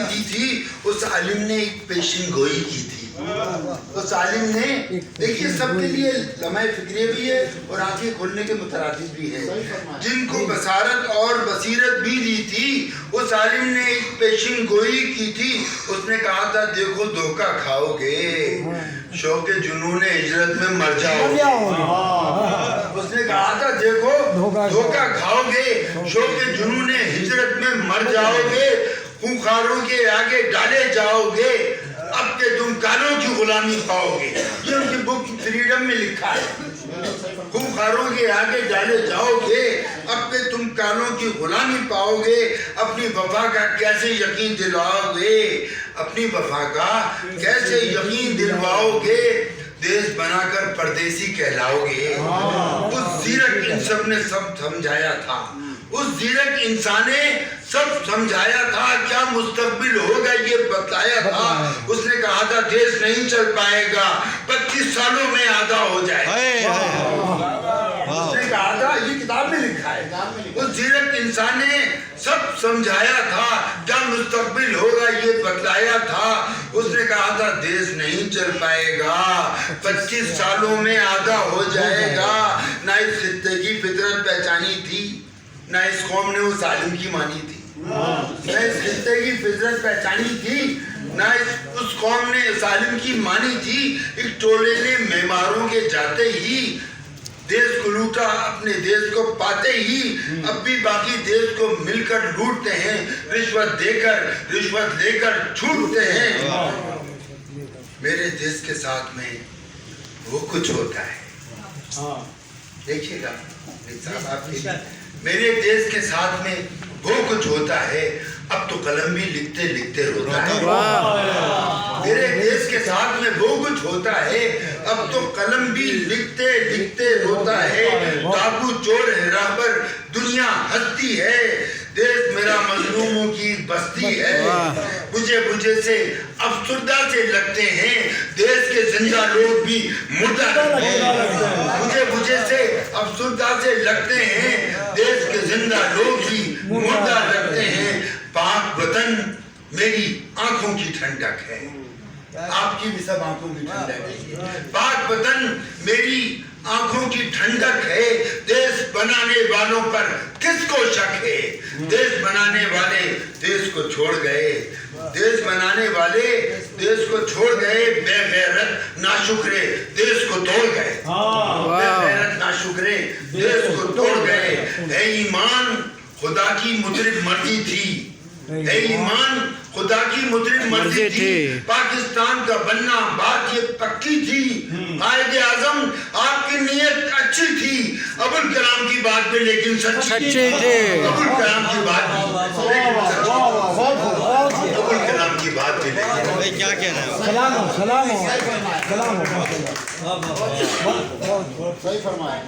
دی تھی اس عالم نے ایک پیشن گوئی کی تھی. اس عالم نے دیکھیے سب کے لیے لمحہ فکریہ بھی ہے اور آنکھیں کھولنے کے مترادف بھی ہے. جن کو بصارت اور بصیرت بھی دی تھی اس عالم نے ایک پیشن گوئی کی تھی. اس نے کہا تھا دیکھو دھوکہ کھاؤ گے شوق جنون ہجرت میں مر جاؤ گے. اس نے کہا تھا دیکھو دھوکہ کھاؤ گے شوق جنون ہجرت میں مر جاؤ گے. خونخواروں کے آگے ڈالے جاؤ گے اب کہ تم کانوں کی غلامی پاؤ گے. یہ ان کی بک فریڈم میں لکھا ہے. خونخواروں کے آگے ڈالے جاؤ گے اب کہ تم کانوں کی غلامی پاؤ گے. اپنی وفا کا کیسے یقین دلواؤ گے اپنی وفا کا کیسے یقین دلواؤ گے. دیش بنا کر پردیسی کہلاؤ گے. اس زیرک انسان نے سب سمجھایا تھا. اس زیرک انسان نے سب سمجھایا تھا کیا مستقبل ہوگا یہ بتایا تھا. اس نے کہا تھا دیش نہیں چل پائے گا 25 سالوں میں آدھا ہو جائے. اس نے کہا تھا یہ کتاب میں لکھا ہے. اس زیرک انسان نے سب سمجھایا تھا کیا مستقبل ہوگا یہ بتلایا تھا. اس نے کہا تھا دیش نہیں چل پائے گا 25 سالوں میں آدھا ہو جائے گا. نہ اس خطے کی فطرت پہچانی تھی نہ اس قوم نے اس عالم کی مانی تھی. نہ اس خطے کی فطرت پہچانی تھی نہ اس قوم نے اس عالم کی مانی تھی. ایک ٹولے نے معماروں کے جاتے ہی دیش کو لوٹا اپنے دیش کو پاتے ہی اب بھی باقی دیش کو مل کر لوٹتے ہیں. رشوت لے کر چھوٹتے ہیں. میرے دیش کے ساتھ میں وہ کچھ ہوتا ہے. دیکھیے گا میرے دیش کے ساتھ میں وہ کچھ ہوتا ہے. اب تو قلم بھی لکھتے لکھتے روتا ہے. میرے دیش کے ساتھ میں وہ کچھ ہوتا ہے اب تو قلم بھی لکھتے لکھتے روتا ہے. ڈاکو چور ہے راہبر دنیا ہستی ہے. دیش میرا مظلوموں کی بستی ہے. مجھے سے افسردہ سے لگتے ہیں دیش کے زندہ لوگ بھی مردہ لگتے ہیں. مجھے سے افسردہ سے لگتے ہیں دیش کے زندہ لوگ بھی مردہ لگتے ہیں. پاک وطن میری آنکھوں کی ٹھنڈک ہے. آپ کی بھی سب آنکھوں کی ٹھنڈک ہے. پاک وطن میری آنکھوں کی ٹھنڈک ہے. دیش بنانے والوں پر کس کو شک ہے. دیش بنانے والے دیش کو چھوڑ گئے. دیش بنانے والے دیش کو چھوڑ گئے. بے غیرت ناشکرے دیش کو توڑ گئے. بے غیرت ناشکرے دیش کو توڑ گئے. اے ایمان خدا کی مجرم مرضی تھی. اے ایمان خدا کی مجرم مرضی تھی. پاکستان کا بننا بات یہ پکی تھی. قائد اعظم آپ کی نیت اچھی تھی. ابوالکلام کی بات میں لیکن سچی تھی. ابوالکلام کی بات ابوالکلام کی بات میں کیا کہنا ہے. سلام صحیح فرمایا.